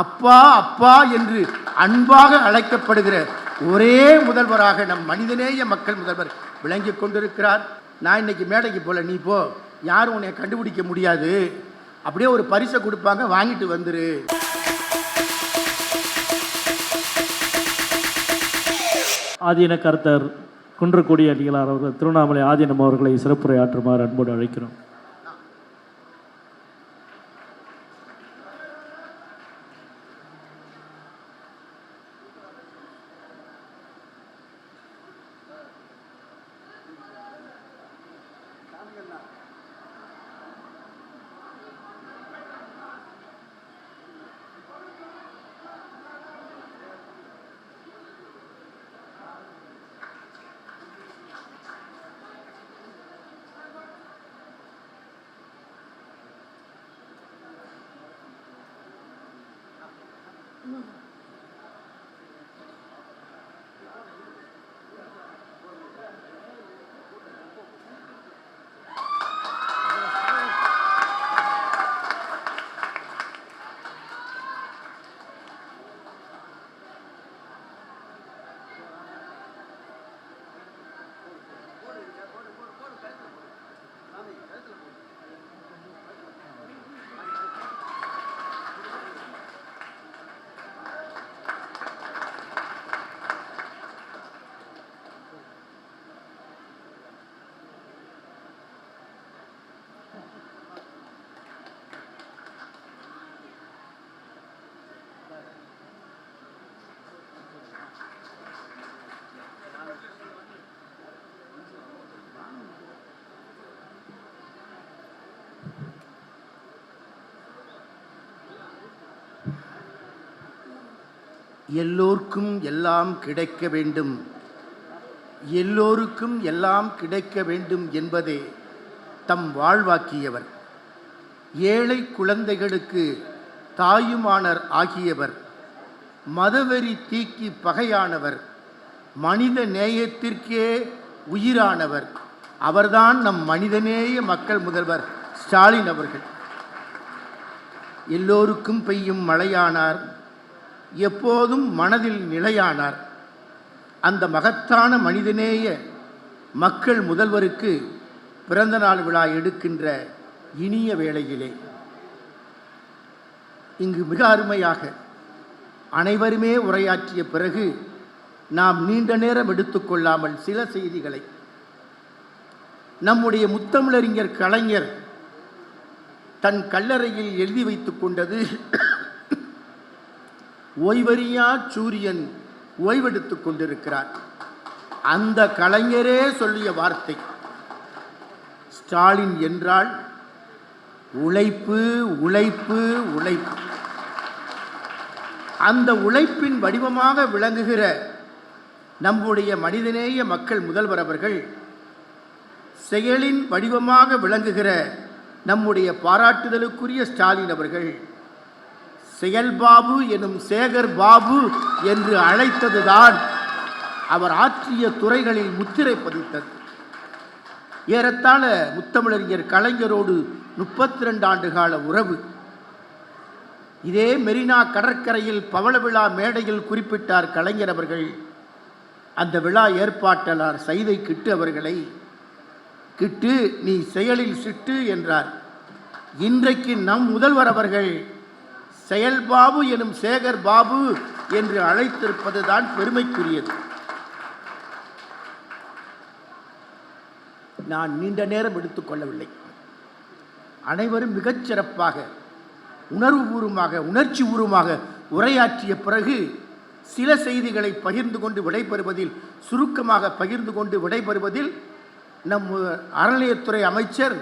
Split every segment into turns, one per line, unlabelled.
அப்பா அப்பா என்று அன்பாக அழைக்கப்படுகிற ஒரே முதல்வராக நம் மனிதநேய மக்கள் முதல்வர் விளங்கி கொண்டிருக்கிறார். நான் இன்னைக்கு மேடைக்கு போல, நீ போ, யாரும் உன்னை கண்டுபிடிக்க முடியாது, அப்படியே ஒரு பரிசை கொடுப்பாங்க, வாங்கிட்டு வந்துரு.
ஆதீன கர்த்தர் குன்றக்குடி அடிகளார் அவர்கள் திருவண்ணாமலை ஆதீனம் அவர்களை சிறப்புரை ஆற்றுமாறு அன்போடு அழைக்கிறோம்.
எல்லோருக்கும் எல்லாம் கிடைக்க வேண்டும், எல்லோருக்கும் எல்லாம் கிடைக்க வேண்டும் என்பதே தம் வாழ்வாக்கியவர். ஏழை குழந்தைகளுக்கு தாயுமானர் ஆகியவர், மதவெறி தீக்கி பகையானவர், மனித நேயத்திற்கே உயிரானவர். அவர்தான் நம் மனிதநேய மக்கள் முதல்வர் ஸ்டாலின் அவர்கள். எல்லோருக்கும் பெய்யும் மழையானார், எப்போதும் மனதில் நிலையானார். அந்த மகத்தான மனிதநேய மக்கள் முதல்வருக்கு பிறந்த நாள் விழா எடுக்கின்ற இனிய வேளையிலே இங்கு மிக அருமையாக அனைவருமே உரையாற்றிய பிறகு நாம் நீண்ட நேரம் எடுத்துக்கொள்ளாமல் சில செய்திகளை, நம்முடைய முத்தமிழறிஞர் கலைஞர் தன் கல்லறையில் எழுதி வைத்துக் கொண்டது, ஓய்வறியா சூரியன் ஓய்வெடுத்துக் கொண்டிருக்கிறார். அந்த கலைஞரே சொல்லிய வார்த்தை, ஸ்டாலின் என்றால் உழைப்பு உழைப்பு உழைப்பு. அந்த உழைப்பின் வடிவமாக விளங்குகிற நம்முடைய மனிதநேய மக்கள் முதல்வர் அவர்கள், செயலின் வடிவமாக விளங்குகிற நம்முடைய பாராட்டுதலுக்குரிய ஸ்டாலின் அவர்கள், செயல்பாபு எனும் சேகர் பாபு என்று அழைத்ததுதான் அவர் ஆற்றிய துறைகளில் முத்திரை பதித்தது. ஏறத்தாழ முத்தமிழறிஞர் கலைஞரோடு 32 ஆண்டு கால உறவு. இதே மெரினா கடற்கரையில் பவள விழா மேடையில் குறிப்பிட்டார் கலைஞர் அவர்கள். அந்த விழா ஏற்பாட்டாளர் சைதை கிட்டு அவர்களை, கிட்டு நீ செயலில் சிட்டு என்றார். இன்றைக்கு நம் முதல்வர் அவர்கள் செயல்பாபு எனும் சேகர் பாபு என்று அழைத்திருப்பதுதான் பெருமைக்குரியது. நான் நீண்ட நேரம் எடுத்துக்கொள்ளவில்லை. அனைவரும் மிகச்சிறப்பாக உணர்வுபூர்வமாக உணர்ச்சி பூர்வமாக உரையாற்றிய பிறகு சில செய்திகளை பகிர்ந்து கொண்டு விடைபெறுவதில், சுருக்கமாக பகிர்ந்து கொண்டு விடைபெறுவதில் நம் அறநிலையத்துறை அமைச்சர்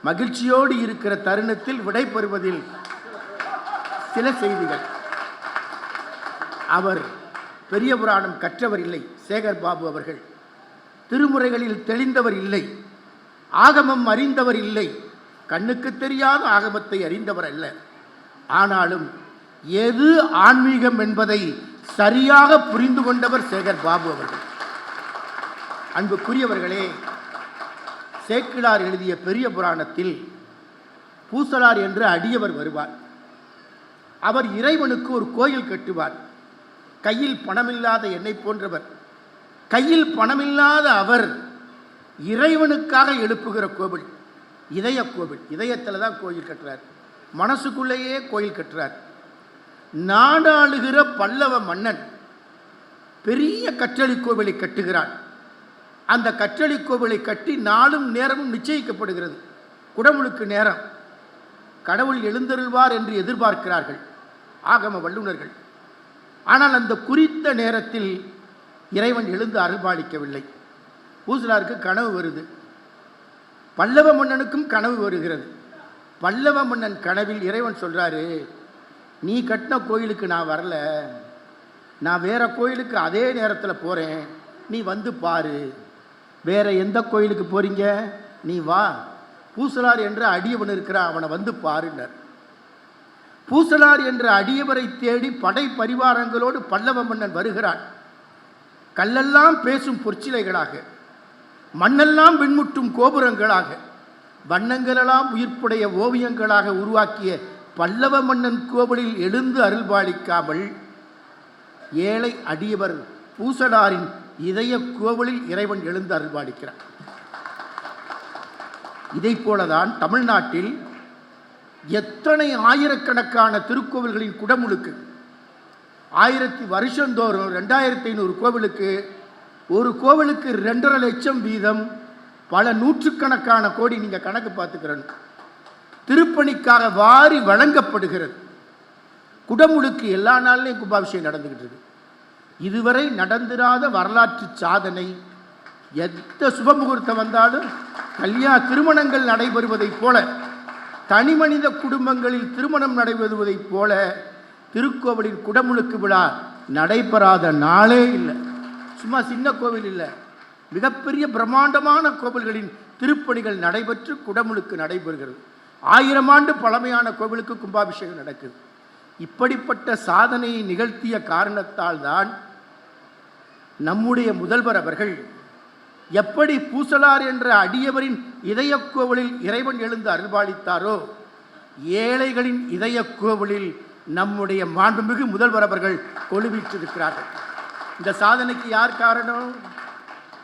மகிழ்ச்சியோடு இருக்கிற தருணத்தில் விடைபெறுவதில் சில செய்திகள். அவர் பெரிய புராணம் கற்றவர் இல்லை சேகர் பாபு அவர்கள், திருமுறைகளில் தெளிந்தவர் இல்லை, ஆகமம் அறிந்தவர் இல்லை, கண்ணுக்கு தெரியாத ஆகமத்தை அறிந்தவர் அல்ல. ஆனாலும் எது ஆன்மீகம் என்பதை சரியாக புரிந்து கொண்டவர் சேகர் பாபு அவர்கள். அன்புக்குரியவர்களே, சேக்கிழார் எழுதிய பெரிய புராணத்தில் பூசலார் என்று அடியவர் வருவார். அவர் இறைவனுக்கு ஒரு கோயில் கட்டுவார். கையில் பணமில்லாத என்னை போன்றவர், கையில் பணமில்லாத அவர் இறைவனுக்காக எழுப்புகிற கோவில் இதய கோவில். இதயத்தில் தான் கோயில் கட்டுறார், மனசுக்குள்ளேயே கோயில் கட்டுறார். நாடாளுகிற பல்லவ மன்னன் பெரிய கற்றளி கோவிலை கட்டுகிறான். அந்த கற்றளி கோவிலை கட்டி நாளும் நேரமும் நிச்சயிக்கப்படுகிறது. குடமுழுக்கு நேரம், கடவுள் எழுந்தருள்வார் என்று எதிர்பார்க்கிறார்கள் ஆகம வல்லுநர்கள். ஆனால் அந்த குறித்த நேரத்தில் இறைவன் எழுந்து அருள்பாலிக்கவில்லை. பூசலாருக்கு கனவு வருது, பல்லவ மன்னனுக்கும் கனவு வருகிறது. பல்லவ மன்னன் கனவில் இறைவன் சொல்றாரு, நீ கட்டின கோயிலுக்கு நான் வரல, நான் வேற கோயிலுக்கு அதே நேரத்தில் போறேன், நீ வந்து பாரு. வேற எந்த கோயிலுக்கு போறீங்க? நீ வா, பூசலார் என்ற அடியவன் இருக்கிறான், அவனை வந்து பாருன்னார். பூசலார் என்ற அடியவரை தேடி படை பரிவாரங்களோடு பல்லவ மன்னன் வருகிறான். கல்லெல்லாம் பேசும் பொற்சிலைகளாக, மண்ணெல்லாம் விண்முட்டும் கோபுரங்களாக, வண்ணங்களெல்லாம் உயிர்ப்புடைய ஓவியங்களாக உருவாக்கிய பல்லவ மன்னன் கோவிலில் எழுந்து அருள்பாலிக்காமல் ஏழை அடியவர் பூசலாரின் இதய கோவிலில் இறைவன் எழுந்து அருள்பாலிக்கிறார். இதை போலதான் தமிழ்நாட்டில் எத்தனை ஆயிரக்கணக்கான திருக்கோவில்களின் குடமுழுக்கு, வருஷந்தோறும் 2500 கோவிலுக்கு, ஒரு கோவிலுக்கு 2.5 லட்சம் வீதம், பல நூற்றுக்கணக்கான கோடி, நீங்க கணக்கு பார்த்துக்கிறேன், திருப்பணிக்காக வாரி வழங்கப்படுகிறது. குடமுழுக்கு எல்லா நாள்லையும் கும்பாபிஷேகம் நடந்துகிட்டு இருக்கு. இதுவரை நடந்திராத வரலாற்று சாதனை. எந்த சுபமுகூர்த்தம் வந்தாலும் திருமணங்கள் நடைபெறுவதைப் போல, தனி மனித குடும்பங்களில் திருமணம் நடைபெறுவதைப் போல திருக்கோவிலின் குடமுழுக்கு விழா நடைபெறாத நாளே இல்லை. சும்மா சின்ன கோவில் இல்லை, மிகப்பெரிய பிரம்மாண்டமான கோவில்களின் திருப்பணிகள் நடைபெற்று குடமுழுக்கு நடைபெறுகிறது. 1000 ஆண்டு பழமையான கோவிலுக்கு கும்பாபிஷேகம் நடக்குது. இப்படிப்பட்ட சாதனையை நிகழ்த்திய காரணத்தால் தான் நம்முடைய முதல்வர் அவர்கள் எப்படி பூசலார் என்ற அடியவரின் இதய கோவிலில் இறைவன் எழுந்து அருள்பாலித்தாரோ, ஏழைகளின் இதய கோவிலில் நம்முடைய மாண்புமிகு முதல்வர் அவர்கள் கொலுவீற்றிருக்கிறார்கள். இந்த சாதனைக்கு யார் காரணம்?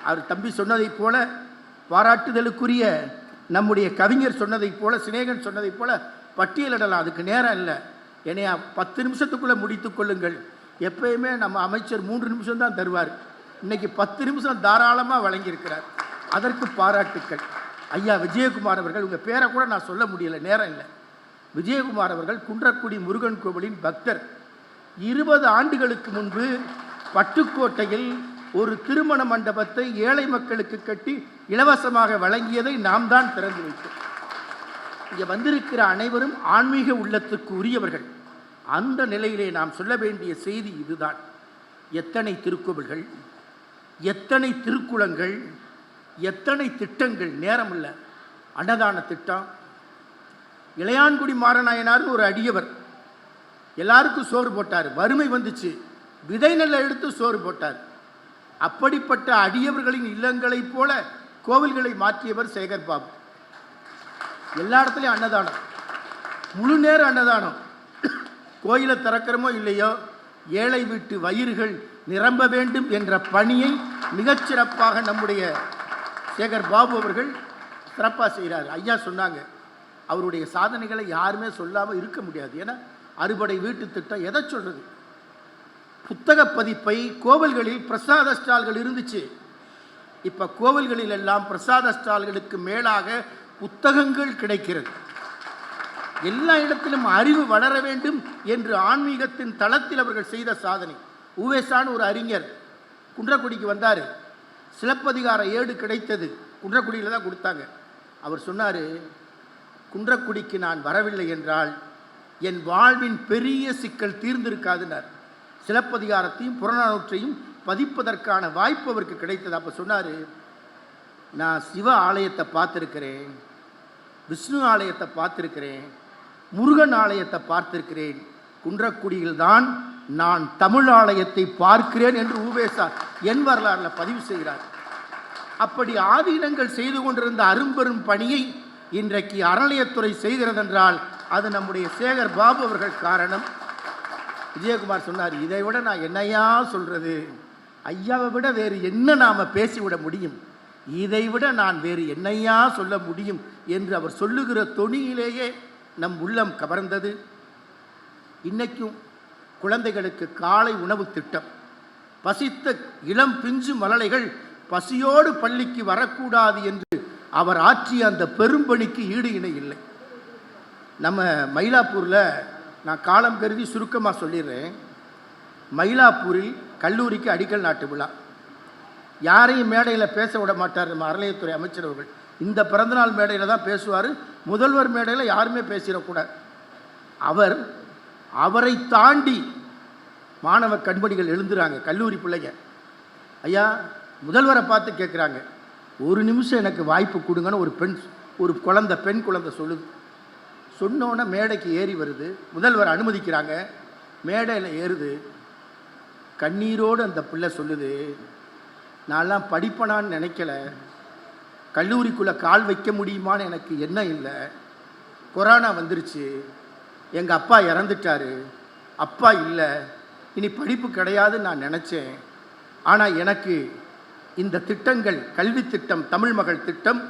அவர் தம்பி சொன்னதைப் போல, பாராட்டுதலுக்குரிய நம்முடைய கவிஞர் சொன்னதைப் போல, சிநேகன் சொன்னதைப் போல பட்டியலிடலாம். அதுக்கு நேரம் இல்லை. என்னைய 10 நிமிஷத்துக்குள்ளே முடித்து கொள்ளுங்கள். எப்பயுமே நம்ம அமைச்சர் 3 நிமிஷம் தான் தருவார். இன்னைக்கு 10 நிமிஷம் தாராளமாக வழங்கியிருக்கிறார். அதற்கு பாராட்டுக்கள். ஐயா விஜயகுமார் அவர்கள், உங்கள் பேரை கூட நான் சொல்ல முடியலை, நேரம் இல்லை. விஜயகுமார் அவர்கள் குன்றக்குடி முருகன் கோவிலின் பக்தர். 20 ஆண்டுகளுக்கு முன்பு பட்டுக்கோட்டையில் ஒரு திருமண மண்டபத்தை ஏழை மக்களுக்கு கட்டி இலவசமாக வழங்கியதை நாம் தான் திறந்து வைத்தோம். இங்கே வந்திருக்கிற அனைவரும் ஆன்மீக உள்ளத்துக்கு உரியவர்கள். அந்த நிலையிலே நாம் சொல்ல வேண்டிய செய்தி இதுதான். எத்தனை திருக்கோவில்கள், எத்தனை திருக்குளங்கள், எத்தனை திட்டங்கள். நேரம் இல்லை. அன்னதான திட்டம், இளையான்குடி மாரநாயனார்னு ஒரு அடியவர் எல்லாருக்கும் சோறு போட்டார். வறுமை வந்துச்சு, விதை நெல்லை எடுத்து சோறு போட்டார். அப்படிப்பட்ட அடியவர்களின் இல்லங்களைப் போல கோவில்களை மாற்றியவர் சேகர் பாபு. எல்லா இடத்துலையும் அன்னதானம், முழு நேர அன்னதானம். கோயிலை திறக்கிறமோ இல்லையோ, ஏழை வீட்டு வயிறுகள் நிரம்ப வேண்டும் என்ற பணியை மிகச்சிறப்பாக நம்முடைய சேகர் பாபு அவர்கள் சிறப்பாக செய்கிறார். ஐயா சொன்னாங்க, அவருடைய சாதனைகளை யாருமே சொல்லாமல் இருக்க முடியாது. ஏன்னா அறுபடை வீட்டு திட்டம் எதை சொல்றது? புத்தக பதிப்பை கோவில்களில் பிரசாத ஸ்டால்கள் இருந்துச்சு. இப்போ கோவில்களில் எல்லாம் பிரசாத ஸ்டால்களுக்கு மேலாக புத்தகங்கள் கிடைக்கிறது. எல்லா இடத்திலும் அறிவு வளர வேண்டும் என்று ஆன்மீகத்தின் தளத்தில் அவர்கள் செய்த சாதனை. உவேசான் ஒரு அறிஞர் குன்றக்குடிக்கு வந்தார். சிலப்பதிகார ஏடு கிடைத்தது, குன்றக்குடியில் தான் கொடுத்தாங்க. அவர் சொன்னார், குன்றக்குடிக்கு நான் வரவில்லை என்றால் என் வாழ்வின் பெரிய சிக்கல் தீர்ந்திருக்காதுன்னார். சிலப்பதிகாரத்தையும் புறநானூற்றையும் பதிப்பதற்கான வாய்ப்பு அவருக்கு கிடைத்தது. அப்போ சொன்னார், நான் சிவ ஆலயத்தை பார்த்துருக்கிறேன், விஷ்ணு ஆலயத்தை பார்த்துருக்கிறேன், முருகன் ஆலயத்தை பார்த்திருக்கிறேன், குன்றக்குடியில்தான் நான் தமிழ் ஆலயத்தை பார்க்கிறேன் என்று உவேசா என் வரலாறுல பதிவு செய்கிறார். அப்படி ஆதீனங்கள் செய்து கொண்டிருந்த அரும்பெரும் பணியை இன்றைக்கு அறநிலையத்துறை செய்கிறது என்றால் அது நம்முடைய சேகர் பாபு அவர்கள் காரணம். விஜயகுமார் சொன்னார், இதை விட நான் என்னையா சொல்றது, ஐயாவை விட வேறு என்ன நாம பேசிவிட முடியும், இதை விட நான் வேறு என்னையா சொல்ல முடியும் என்று அவர் சொல்லுகிற தொனியிலேயே நம் உள்ளம் கவர்ந்தது. இன்னைக்கும் குழந்தைகளுக்கு காலை உணவு திட்டம், பசித்த இளம் பிஞ்சு மலலைகள் பசியோடு பள்ளிக்கு வரக்கூடாது என்று அவர் ஆற்றிய அந்த பெரும்பணிக்கு ஈடு இணை இல்லை. நம்ம மயிலாப்பூரில், நான் காலம் கருதி சுருக்கமாக சொல்லிடுறேன், மயிலாப்பூரில் கல்லூரிக்கு அடிக்கல் நாட்டு விழா. யாரையும் மேடையில் பேச விட மாட்டார் நம்ம அறநிலையத்துறை அமைச்சர் அவர்கள். இந்த பிறந்தநாள் மேடையில் தான் பேசுவார், முதல்வர் மேடையில் யாருமே பேசிடக்கூடாது. அவரை தாண்டி மாணவ கண்மணிகள் எழுந்துறாங்க, கல்லூரி பிள்ளைங்க. ஐயா, முதல்வரை பார்த்து கேட்குறாங்க, ஒரு நிமிஷம் எனக்கு வாய்ப்பு கொடுங்கன்னு ஒரு பெண் குழந்தை சொல்லுது. சொன்னோன்னே மேடைக்கு ஏறி வருது, முதல்வர் அனுமதிக்கிறாங்க, மேடையில் ஏறுது. கண்ணீரோடு அந்த பிள்ளை சொல்லுது, நான்லாம் படிப்பனான்னு நினைக்கல, கல்லூரிக்குள்ளே கால் வைக்க முடியுமான்னு எனக்கு எண்ணம் இல்லை, கொரோனா வந்துருச்சு, எங்கள் அப்பா இறந்துட்டாரு, அப்பா இல்லை, இனி படிப்பு கிடையாதுன்னு நான் நினச்சேன். ஆனால் எனக்கு இந்த திட்டங்கள், கல்வி திட்டம், தமிழ் மகள் திட்டம்,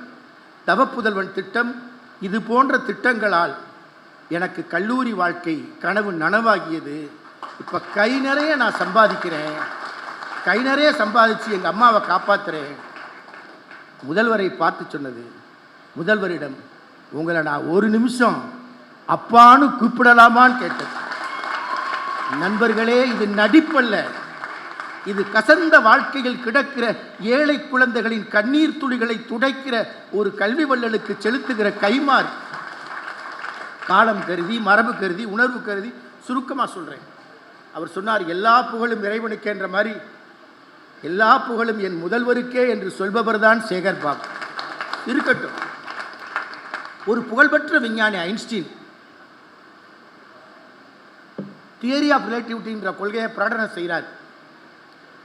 தவப்புதல்வன் திட்டம், இது போன்ற திட்டங்களால் எனக்கு கல்லூரி வாழ்க்கை கனவு நனவாகியது. இப்போ கை நிறைய நான் சம்பாதிக்கிறேன், கை நிறைய சம்பாதிச்சு எங்கள் அம்மாவை காப்பாற்றுறேன். முதல்வரை பார்த்து சொன்னது, முதல்வரிடம் உங்களை நான் ஒரு நிமிஷம் அப்பான்னு கூப்பிடலாமான்னு கேட்டது. நண்பர்களே, இது நடிப்பல்ல, இது கசந்த வாழ்க்கையில் கிடக்கிற ஏழை குழந்தைகளின் கண்ணீர் துளிகளை துடைக்கிற ஒரு கல்வி வள்ளலுக்கு செலுத்துகிற கைமாறு. காலம் கருதி, மரபு கருதி, உணர்வு கருதி சுருக்கமாக சொல்கிறேன். அவர் சொன்னார், எல்லா புகழும் இறைவனுக்கே என்ற மாதிரி எல்லா புகழும் என் முதல்வருக்கே என்று சொல்பவர் தான் சேகர் பாபு. இருக்கட்டும், ஒரு புகழ்பெற்ற விஞ்ஞானி ஐன்ஸ்டீன் தியரி ஆஃப் ரிலேட்டிவிட்டின்ற கொள்கையை பிரகடனை செய்கிறார்.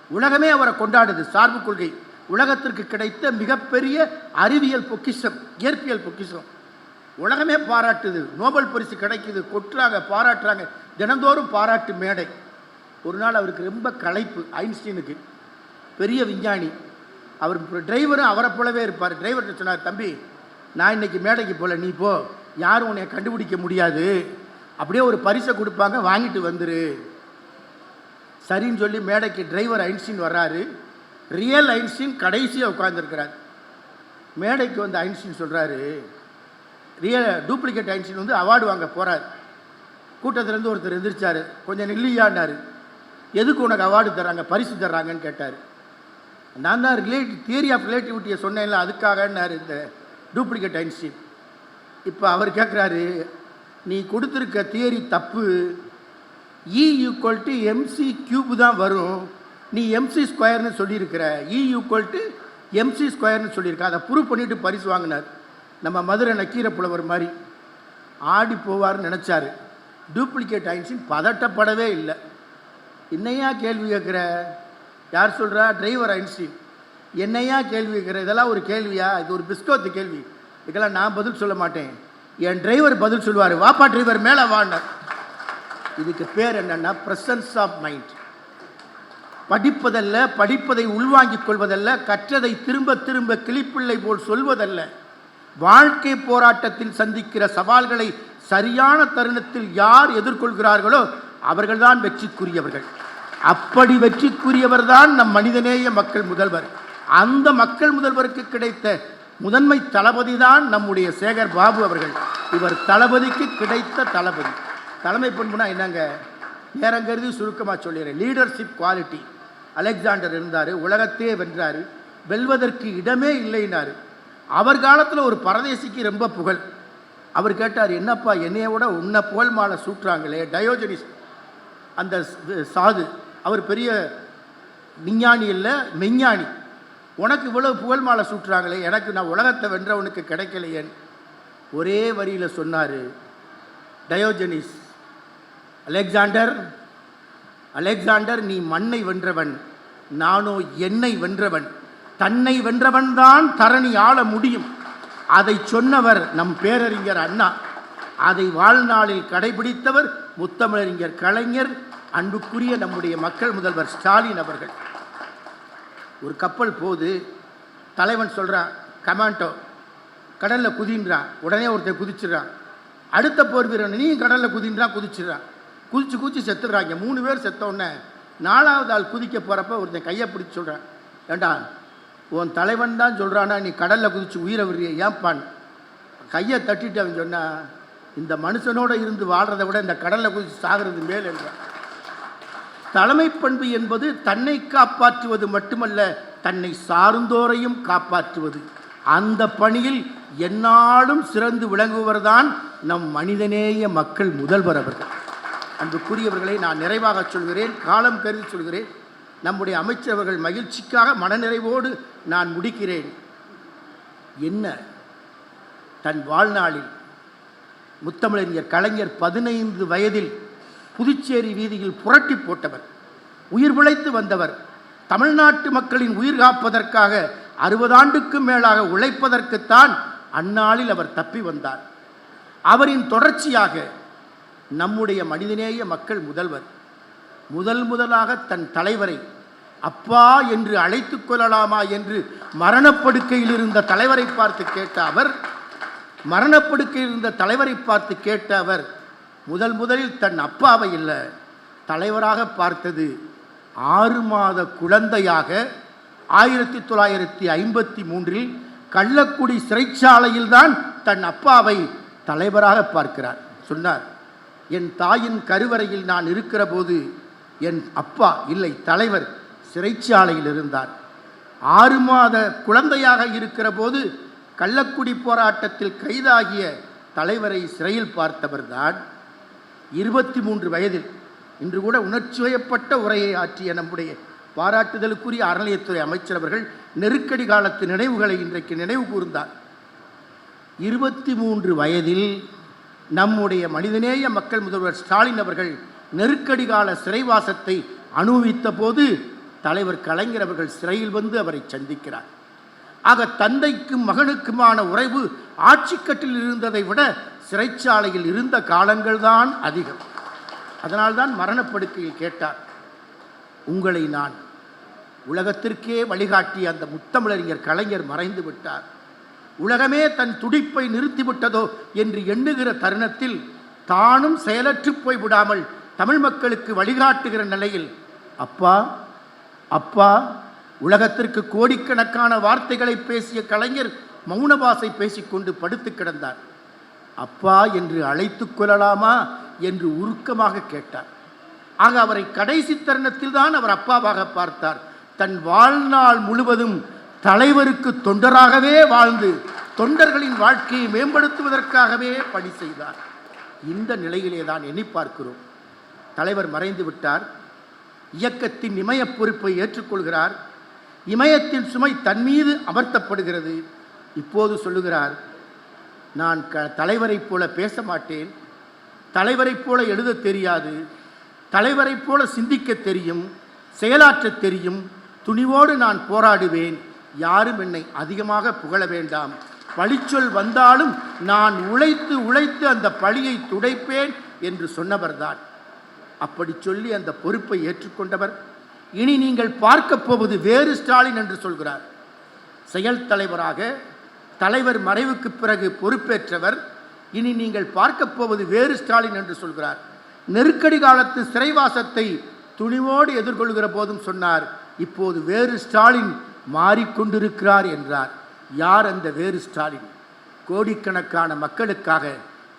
உலகமே அவரை கொண்டாடுது. சார்பு கொள்கை உலகத்திற்கு கிடைத்த மிகப்பெரிய அறிவியல் பொக்கிஷம், இயற்பியல் பொக்கிஷம். உலகமே பாராட்டுது, நோபல் பரிசு கிடைக்குது, கொட்டுறாங்க, பாராட்டுறாங்க, தினந்தோறும் பாராட்டு மேடை. ஒரு நாள் அவருக்கு ரொம்ப களைப்பு, ஐன்ஸ்டீனுக்கு, பெரிய விஞ்ஞானி. அவர் டிரைவரும் அவரை போலவே இருப்பார். டிரைவர்கிட்ட சொன்னார், தம்பி நான் இன்னைக்கு மேடைக்கு போகல, நீ போ, யாரும் உன்னை கண்டுபிடிக்க முடியாது, அப்படியே ஒரு பரிசை கொடுப்பாங்க, வாங்கிட்டு வந்துரு. சரின்னு சொல்லி மேடைக்கு டிரைவர் ஐன்ஸ்டீன் வர்றாரு. ரியல் ஐன்ஸ்டீன் கடைசியாக உட்கார்ந்துருக்கிறார். மேடைக்கு வந்து ஐன்ஸ்டீன் சொல்கிறாரு, டூப்ளிகேட் ஐன்ஸ்டீன் வந்து அவார்டு வாங்க போகிறார். கூட்டத்திலேருந்து ஒருத்தர் எந்திரிச்சார், கொஞ்சம் நில்லையான்னாரு. எதுக்கு உனக்கு அவார்டு தர்றாங்க, பரிசு தர்றாங்கன்னு கேட்டார். நான் தான் தியரி ஆஃப் ரிலேட்டிவிட்டியை சொன்னேன்ல, அதுக்காகன்னாரு இந்த டூப்ளிகேட் ஐன்ஸ்டீன். இப்போ அவர் கேட்குறாரு, நீ கொடுத்துருக்க தியரி தப்பு, E = mc³ தான் வரும், நீ mc² சொல்லியிருக்கிற, E = mc² சொல்லியிருக்க, அதை ப்ரூவ் பண்ணிவிட்டு பரிசு வாங்கினார். நம்ம மதுரை நக்கீர புலவர் மாதிரி ஆடி போவார்னு நினச்சார். டூப்ளிகேட் ஐன்ஸ்டீன் பதட்டப்படவே இல்லை. என்னையா கேள்வி கேட்குற, யார் சொல்கிறா, டிரைவர் ஐன்ஸ்டீன். என்னையா கேள்வி கேட்குற, இதெல்லாம் ஒரு கேள்வியா, இது ஒரு பிஸ்கோத்து கேள்வி, இதுக்கெல்லாம் நான் பதில் சொல்ல மாட்டேன், என் டிரைவர் பதில் சொல்லுவார், வாப்பா டிரைவர் மேலே வாண்டார். இதுக்கு பேர் என்னன்னா பிரசன்ஸ் ஆஃப் மைண்ட். படிப்பதல்ல, படிப்பதை உள்வாங்கிக் கொள்வதல்ல, கற்றதை திரும்ப திரும்ப கிளிப்பிள்ளை போல் சொல்வதல்ல, வாழ்க்கை போராட்டத்தில் சந்திக்கிற சவால்களை சரியான தருணத்தில் யார் எதிர்கொள்கிறார்களோ அவர்கள்தான் வெற்றிக்குரியவர்கள். அப்படி வெற்றிக்குரியவர் தான் நம் மனிதநேய மக்கள் முதல்வர். அந்த மக்கள் முதல்வருக்கு கிடைத்த முதன்மை தளபதி தான் நம்முடைய சேகர் பாபு அவர்கள். இவர் தளபதிக்கு கிடைத்த தளபதி. தலைமை பண்புனா என்னங்க, நேரங்கருதி சுருக்கமாக சொல்லிடுறேன். Leadership quality. அலெக்சாண்டர் இருந்தார், உலகத்தையே வென்றார், வெல்வதற்கு இடமே இல்லைனார். அவர் காலத்தில் ஒரு பரதேசிக்கு ரொம்ப புகழ். அவர் கேட்டார், என்னப்பா என்னைய விட உன்னை புகழ் மாலை சூட்டுறாங்களே, டயோஜனிஸ் அந்த சாது, அவர் பெரிய விஞ்ஞானி இல்லை மெஞ்ஞானி, உனக்கு இவ்வளவு புகழ் மாலை சூட்டுறாங்களே, எனக்கு நான் உலகத்தை வென்றவனுக்கு கிடைக்கலையேன். ஒரே வரியில் சொன்னார் டயோஜனிஸ், அலெக்சாண்டர் நீ மண்ணை வென்றவன், நானோ என்னை வென்றவன். தன்னை வென்றவன் தான் தரணி ஆள முடியும். அதை சொன்னவர் நம் பேரறிஞர் அண்ணா. அதை வாழ்நாளில் கடைபிடித்தவர் முத்தமிழறிஞர் கலைஞர். அன்புக்குரிய நம்முடைய மக்கள் முதல்வர் ஸ்டாலின் அவர்கள் ஒரு கப்பல் போகுது, தலைவன் சொல்கிறான் கமாண்டோ கடலில் குதின்றான், உடனே ஒருத்தர் குதிச்சிடுறான். அடுத்த போர் வீரன் நீயும் கடலில் குதின்றான், குதிச்சிடுறான். குதிச்சு செத்துடுறாங்க. 3 பேர் செத்தோடனே 4வது ஆள் குதிக்க போகிறப்ப ஒருத்தன் கையை பிடிச்சி சொல்கிறான், ஏண்டா உன் தலைவன் தான் சொல்கிறானா நீ கடலில் குதிச்சு உயிரை விடுறிய ஏன்பான்? கையை தட்டிட்டு அவன் சொன்னான், இந்த மனுஷனோடு இருந்து வாழ்கிறத விட இந்த கடலில் குதிச்சு சாகிறது மேல் என்றான். தலைமை பண்பு என்பது தன்னை காப்பாற்றுவது மட்டுமல்ல, தன்னை சார்ந்தோரையும் காப்பாற்றுவது. அந்த பணியில் எந்நாளும் சிறந்து விளங்குவர்தான் நம் மனிதநேய மக்கள் முதல்வர் அவர்கள். அன்புக்குரியவர்களை நான் நிறைவாக சொல்கிறேன், காலம் கருதி சொல்கிறேன். நம்முடைய அமைச்சர்கள் மகிழ்ச்சிக்காக மனநிறைவோடு நான் முடிக்கிறேன். என்ன தன் வாழ்நாளில் முத்தமிழறிஞர் கலைஞர் 15 வயதில் புதுச்சேரி வீதியில் புரட்டி போட்டவர், உயிர் பிழைத்து வந்தவர், தமிழ்நாட்டு மக்களின் உயிர் காப்பதற்காக 60 ஆண்டுக்கும் மேலாக உழைப்பதற்குத்தான் அந்நாளில் அவர் தப்பி வந்தார். அவரின் தொடர்ச்சியாக நம்முடைய மனிதநேய மக்கள் முதல்வர் முதலாக தன் தலைவரை அப்பா என்று அழைத்து கொள்ளலாமா என்று மரணப்படுக்கையில் இருந்த தலைவரை பார்த்து கேட்ட அவர், மரணப்படுக்கையில் இருந்த தலைவரை பார்த்து கேட்ட அவர் முதலில் தன் அப்பாவை இல்லை, தலைவராக பார்த்தது 6 மாத குழந்தையாக 1953 கள்ளக்குடி சிறைச்சாலையில் தான் தன் அப்பாவை தலைவராக பார்க்கிறார். சொன்னார், என் தாயின் கருவறையில் நான் இருக்கிற போது என் அப்பா இல்லை தலைவர் சிறைச்சாலையில் இருந்தார். 6 மாத குழந்தையாக இருக்கிற போது கள்ளக்குடி போராட்டத்தில் கைதாகிய தலைவரை சிறையில் பார்த்தவர்தான் 23 வயதில் இன்று கூட உணர்ச்சி வயப்பட்ட உரையை ஆற்றிய நம்முடைய பாராட்டுதலுக்குரிய அறநிலையத்துறை அமைச்சர் அவர்கள் நெருக்கடி காலத்து நினைவுகளை இன்றைக்கு நினைவு கூர்ந்தார். 23 வயதில் நம்முடைய மனிதநேய மக்கள் முதல்வர் ஸ்டாலின் அவர்கள் நெருக்கடி கால சிறைவாசத்தை அனுபவித்த போது தலைவர் கலைஞர் அவர்கள் சிறையில் வந்து அவரை சந்திக்கிறார். ஆக தந்தைக்கும் மகனுக்குமான உறவு ஆட்சிக்கட்டில் இருந்ததை விட சிறைச்சாலையில் இருந்த காலங்கள்தான் அதிகம். அதனால்தான் மரணப்படுக்கையில் கேட்டார், உங்களை நான் உலகத்திற்கே வழிகாட்டிய அந்த முத்தமிழறிஞர் கலைஞர் மறைந்து விட்டார், உலகமே தன் துடிப்பை நிறுத்திவிட்டதோ என்று எண்ணுகிற தருணத்தில் தானும் செயலற்று போய் விடாமல் தமிழ் மக்களுக்கு வழிகாட்டுகிற நிலையில் அப்பா அப்பா உலகத்திற்கு கோடிக்கணக்கான வார்த்தைகளை பேசிய கலைஞர் மௌனபாசை பேசிக்கொண்டு படுத்து கிடந்தார். அப்பா என்று அழைத்து கொள்ளலாமா என்று உருக்கமாக கேட்டார். ஆக அவரை கடைசி தருணத்தில் தான் அவர் அப்பாவாக பார்த்தார். தன் வாழ்நாள் முழுவதும் தலைவருக்கு தொண்டராகவே வாழ்ந்து தொண்டர்களின் வாழ்க்கையை மேம்படுத்துவதற்காகவே பணி செய்தார். இந்த நிலையிலே தான் எண்ணி பார்க்கிறோம். தலைவர் மறைந்து விட்டார், இயக்கத்தின் இமய பொறுப்பை ஏற்றுக்கொள்கிறார், இமயத்தின் சுமை தன் மீது அமர்த்தப்படுகிறது. இப்போது சொல்லுகிறார், நான் தலைவரைப் போல பேச மாட்டேன், தலைவரைப் போல எழுத தெரியாது, தலைவரைப் போல சிந்திக்க தெரியும், செயலாற்ற தெரியும், துணிவோடு நான் போராடுவேன், யாரும் என்னை அதிகமாக புகழ வேண்டாம், பழிச்சொல் வந்தாலும் நான் உழைத்து அந்த பழியை துடைப்பேன் என்று சொன்னவர்தான். அப்படி சொல்லி அந்த பொறுப்பை ஏற்றுக்கொண்டவர். இனி நீங்கள் பார்க்க போவது வேறு ஸ்டாலின் என்று சொல்கிறார். செயல் தலைவராக தலைவர் மறைவுக்கு பிறகு பொறுப்பேற்றவர். இனி நீங்கள் பார்க்க போவது வேறு ஸ்டாலின் என்று சொல்கிறார். நெருக்கடி காலத்து சிறைவாசத்தை துணிவோடு எதிர்கொள்கிற போதும் சொன்னார், இப்போது வேறு ஸ்டாலின் மாறிக்கொண்டிருக்கிறார் என்றார். யார் அந்த வேறு ஸ்டாலின்? கோடிக்கணக்கான மக்களுக்காக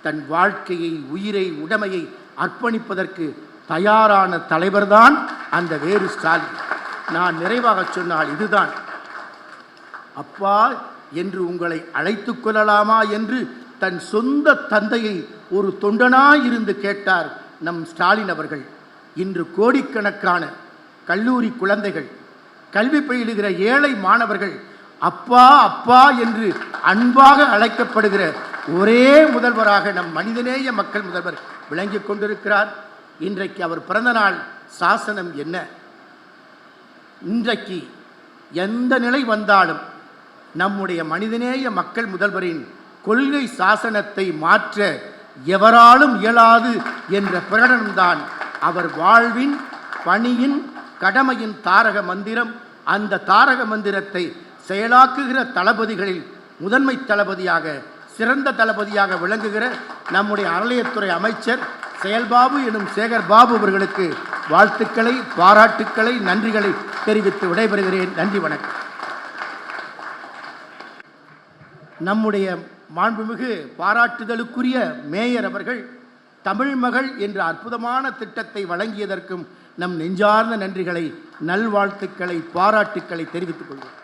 தன் வாழ்க்கையை, உயிரை, உடைமையை அர்ப்பணிப்பதற்கு தயாரான தலைவர்தான் அந்த வேறு ஸ்டாலின். நான் நிறைவாக சொன்னால் இதுதான், அப்பா என்று உங்களை அழைத்து கொள்ளலாமா என்று தன் சொந்த தந்தையை ஒரு தொண்டனாயிருந்து கேட்டார் நம் ஸ்டாலின் அவர்கள். இன்று கோடிக்கணக்கான கல்லூரி குழந்தைகள், கல்வி பயிலுகிற ஏழை மாணவர்கள் அப்பா அப்பா என்று அன்பாக அழைக்கப்படுகிற ஒரே முதல்வராக நம் மனிதநேய மக்கள் முதல்வர் விளங்கிக் கொண்டிருக்கிறார். இன்றைக்கு அவர் பிறந்த நாள் சாசனம் என்ன? இன்றைக்கு எந்த நிலை வந்தாலும் நம்முடைய மனிதநேய மக்கள் முதல்வரின் கொள்கை சாசனத்தை மாற்ற எவராலும் இயலாது என்ற பிரகடனம்தான் அவர் வாழ்வின் பணியின் கடமையின் தாரக மந்திரம். அந்த தாரக மந்திரத்தை செயலாக்குகிற தளபதிகளில் முதன்மை தளபதியாக, சிறந்த தளபதியாக விளங்குகிற நம்முடைய அறநிலையத்துறை அமைச்சர் செயல்பாபு எனும் சேகர் பாபு அவர்களுக்கு வாழ்த்துக்களை, பாராட்டுக்களை, நன்றிகளை தெரிவித்து விடைபெறுகிறேன். நன்றி, வணக்கம். நம்முடைய மாண்புமிகு பாராட்டுதலுக்குரிய மேயர் அவர்கள் தமிழ் மகள் என்ற அற்புதமான திட்டத்தை வழங்கியதற்கும் நம் நெஞ்சார்ந்த நன்றிகளை, நல்வாழ்த்துக்களை, பாராட்டுக்களை தெரிவித்துக் கொள்கிறோம்.